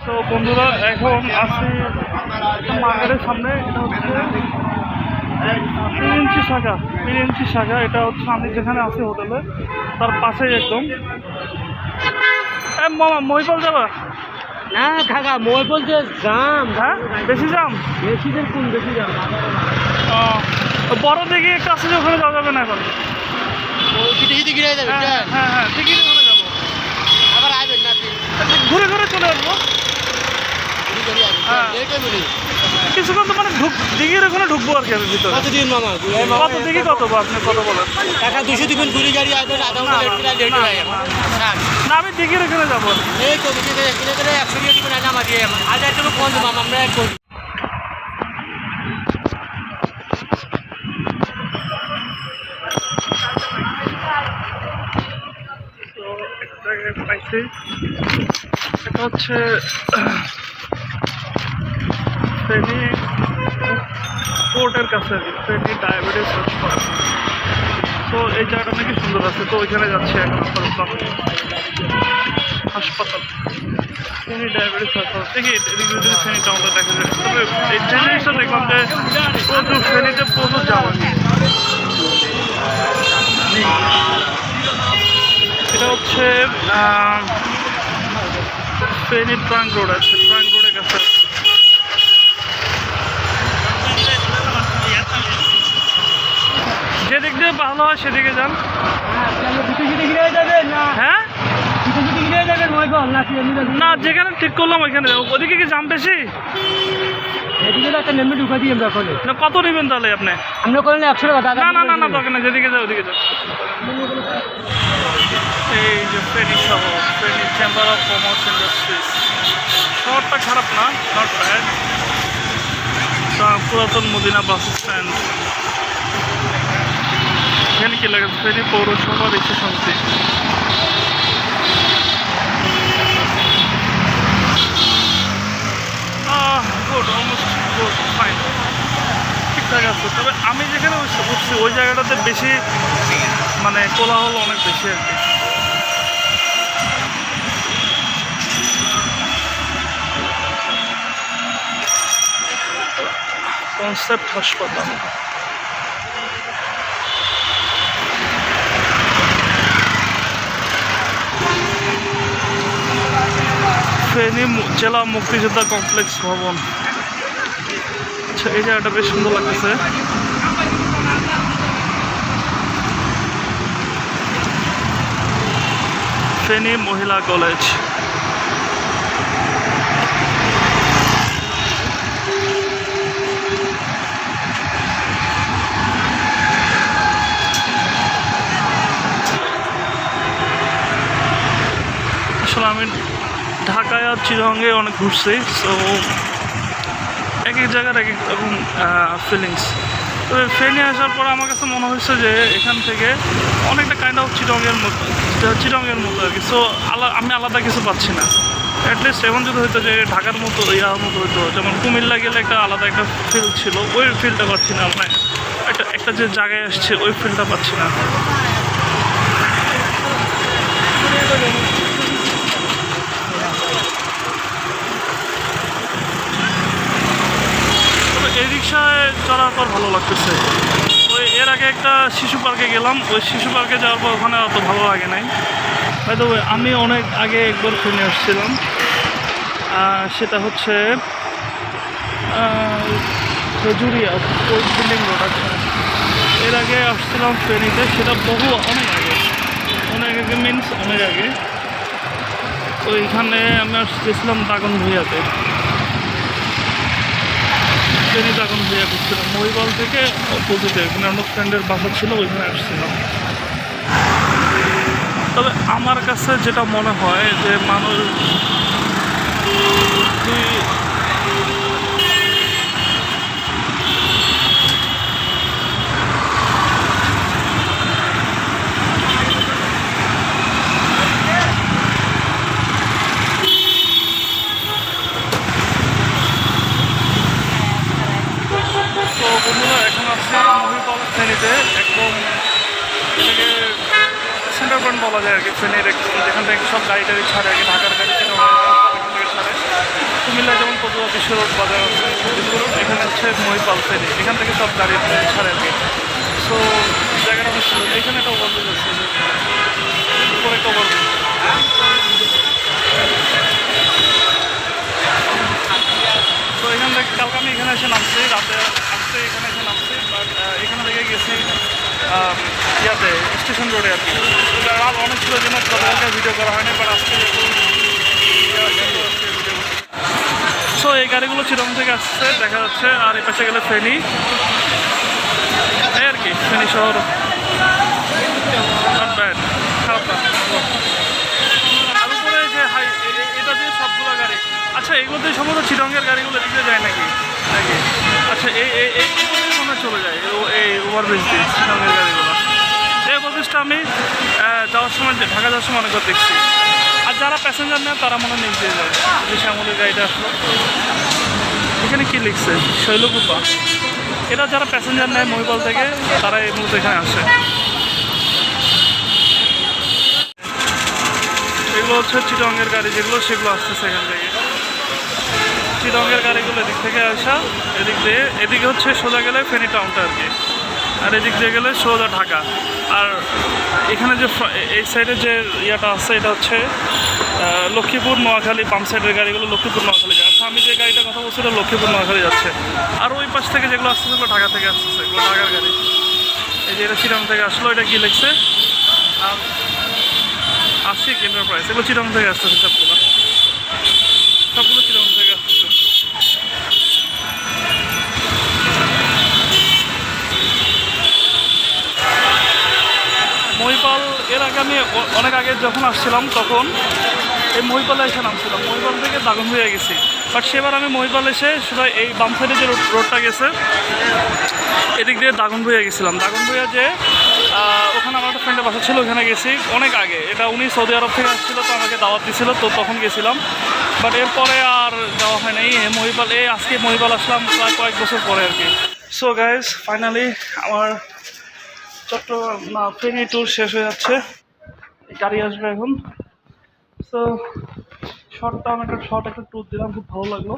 তো বন্ধুরা এখন আসি মার্কেটের সামনে। এটা হচ্ছে 3 ইঞ্চি শাখা এটা হচ্ছে আমি যেখানে আছি হোটেলে তার পাশেই একদম। মামা মহিপাল যাবা না কাকা মই বলছে জাম। হ্যাঁ বেশি জাম বেশি দিন কোন বেশি জাম বড় দিকে কাছে ওখানে যাওয়া যাবে না এখন। হ্যাঁ টিকিট ওখানে যাবো আবার আসবেন না ঘুরে ঘুরে চলে আসবো। কিছুক্ষণ তো মানে দিঘির ওখানে ঢুকবো আর কি আমি ভিতরে। কতদিন মামা কত দিঘি কত বা আপনি কত বলেন? টাকা 200 দিবেন ঘুরি গাড়ি আসবেন আধা ঘন্টা লেট হয়ে যাবে। না আমি দিঘির ওখানে যাবো। এই তো দিকে 100 দিয়ে দিবেন না আমার দিয়ে আজ একটু ফোন দেবো আমরা এক করি। পাইছি এটা হচ্ছে ফেনী কোর্টের কাছে ফেনী ডায়াবেটিস হাসপাতাল। তো এই জায়গাটা নাকি সুন্দর আছে, তো ওইখানে যাচ্ছি এখন হাসপাতাল ফেনী ডায়াবেটিস হাসপাতাল। দেখি এদিকে যদি ফেনী টাউনটা দেখা যায়। তবে এই জিনিসটা দেখলাম যে প্রচুর ফেনীতে প্রচুর যাওয়া। এটা হচ্ছে ফেনী ট্রাঙ্ক রোড আছে, ট্রাঙ্ক রোডের কাছে যেদিক দিয়ে ভালো হয় সেদিকে যান। হ্যাঁ না যেখানে ঠিক করলাম ওইখানে ওদিকে কি জাম বেশি? না কত নেবেন তাহলে আপনি? না না না না দরকার না, যেদিকে যাও ওদিকে যাও। এই যে ফেনী শহর, Feni chamber of commerce industries. শহরটা খারাপ না, নট ব্যাড। পুরাতন মদিনা বাস স্ট্যান্ড। এখানে কি লাগে? ফেনী পৌরসভা রিক্সা সমিতি। গুড, অলমোস্ট গুড, ফাইন, ঠিকঠাক আছে। তবে আমি যেখানে উঠছি ওই জায়গাটাতে বেশি মানে কোলাহল অনেক বেশি আর কি। কনসেপ্ট হাসপাতাল। ফেনী জেলা মুক্তিযোদ্ধা কমপ্লেক্স ভবন। আচ্ছা এই জায়গাটা বেশ সুন্দর লাগতেছে। ফেনী মহিলা কলেজ। আসলে আমি ঢাকায় আর চিরঙ্গে অনেক ঘুরছি, সো এক এক জায়গার এক এক রকম ফিলিংস। তবে ফেনী আসার পর আমার কাছে মনে হয়েছে যে এখান থেকে অনেকটা কাইন্ড অফ চিরঙ্গের মতো আর কি। সো আমি আলাদা কিছু পাচ্ছি না। অ্যাটলিস্ট এখন যদি হয়তো যে ঢাকার মতো ইয়ার মতো হইতো, যেমন কুমিল্লা গেলে একটা আলাদা একটা ফিল ছিল, ওই ফিলটা পাচ্ছি না। মানে একটা যে জায়গায় আসছে ওই ফিলটা পাচ্ছি না। এই রিক্সায় চড়ার পর ভালো লাগতেছে। ওই এর আগে একটা শিশু পার্কে গেলাম, ওই শিশু পার্কে যাওয়ার পর ওখানে অত ভালো লাগে নাই। হয়তো আমি অনেক আগে একবার ফেনী আসছিলাম, সেটা হচ্ছে খেজুরিয়া ওই বিল্ডিং রোড আছে। এর আগে আসছিলাম ফেনীতে, সেটা অনেক আগে মিনস অনেক আগে। তো এইখানে আমি আসছিলাম দাগন ভূঁইয়াতে। ফেনী দাগন ভূঁইয়া করছিলাম মহিপাল থেকে অপোজিটে, এখানে অন্য ফ্রেন্ডের বাসা ছিল, ওইখানে আসছিলাম। তবে আমার কাছে যেটা মনে হয় যে মানুষ এখন আসছে মহিপাল ফেনীতে, একদম এটাকে সেন্টার পয়েন্ট বলা যায় আর কি। ফেনীর একদম যেখান থেকে সব গাড়ি টাড়ি ছাড়ে আর কি, ঢাকার গাড়ি থেকে ছাড়ে। বিশ্ব রোড বাজার আছে বিশ্ব রোড, এখানে হচ্ছে মহিপাল ফেরি, এখান থেকে সব গাড়ি ছাড়ে আর কি। সো জায়গাটা অনেক সুন্দর। এখানে একটা ওভারব্রিজ আছে, উপরে একটা ওভারব্রিজ। তো এখান থেকে কালকে আমি এখানে এসে নামছি, রাতে আসতে এখানে এসে নামছি, বাট এখানে থেকে গেছি ইয়াতে স্টেশন রোডে আর কি। রাত অনেক ছিল জন্য তাদেরকে ভিডিও করা হয়নি, বাট আজকে সো এই গাড়িগুলো চিরং থেকে আসছে দেখা যাচ্ছে। আর এই পাশে গেলে ফেনী, এই আর কি ফেনী শহর। নট ব্যাড, খারাপ না। আর উপরে যে এটা দিয়ে সবগুলো গাড়ি, আচ্ছা এগুলো দিয়ে সম্ভবত চিরঙ্গের গাড়িগুলো দিতে যায় নাকি নাকি আচ্ছা এই মনে চলে যায় এই ওভারব্রিজ দিয়ে চিরঙ্গের গাড়িগুলো। এই ওভারব্রিজটা আমি যাওয়ার সময় ঢাকা যাওয়ার সময় অনেকবার দেখছি। আর যারা প্যাসেঞ্জার নেয় তারা মনে নিচ দিয়ে যায়। যে শ্যামলের গাড়িটা আসলো, এখানে কি লিখছে শৈলকুপা, এটা যারা প্যাসেঞ্জার নেয় মহিপাল থেকে তারা এই মুহূর্তে এখানে আসে। এগুলো হচ্ছে চিটংয়ের গাড়ি যেগুলো, সেগুলো আসতেছে এখান থেকে। চিটংয়ের গাড়িগুলো এদিক থেকে আসা, এদিক দিয়ে এদিকে হচ্ছে সোজা গেলে ফেনী টাউনটা আর কি, আর এদিক দিয়ে গেলে সোজা ঢাকা। আর এখানে যে এই সাইডে যে ইয়াটা আছে এটা হচ্ছে লক্ষ্মীপুর নোয়াখালী, বাম সাইডের গাড়িগুলো লক্ষ্মীপুর নোয়াখালী যায়। আচ্ছা আমি যে গাড়িটার কথা বলছি এটা লক্ষ্মীপুর নোয়াখালী যাচ্ছে। আর ওই পাশ থেকে যেগুলো আসতেছে এগুলো ঢাকা থেকে আসতেছে, এগুলো ঢাকার গাড়ি। এই যে এটা চিটং থেকে আসলো, এটা কি লিখছে আশিক এন্টারপ্রাইজ, এগুলো চিটং থেকে আসতেছে সবগুলো, সবগুলো চিটং থেকে আসতেছে। মহিপাল এর আগে আমি অনেক আগে যখন আসছিলাম তখন এই মহিপালে এসে নামছিলাম, মহিপাল থেকে দাগনভূঞা গেছি। বাট সেবার আমি মহিপাল এসে শুধু এই বাম সাইডে যে রোডটা গেছে এদিক দিয়ে দাগনভূঞা গেছিলাম। দাগনভূঞা যে ওখানে আমার একটা ফ্রেন্ডের বাসা ছিল, ওখানে গেছি অনেক আগে। এটা উনি সৌদি আরব থেকে আসছিল, তো আমাকে দাওয়াত দিছিল, তো তখন গেছিলাম। বাট এরপরে আর যাওয়া হয় নাই। মহিপাল আজকে মহিপাল আসলাম প্রায় কয়েক বছর পরে আর কি। সো গাইজ ফাইনালি আমার ফেনী ট্যুর শেষ হয়ে যাচ্ছে, গাড়ি আসবে এখন। সো শর্ট একটা ট্যুর দিলাম, খুব ভালো লাগলো।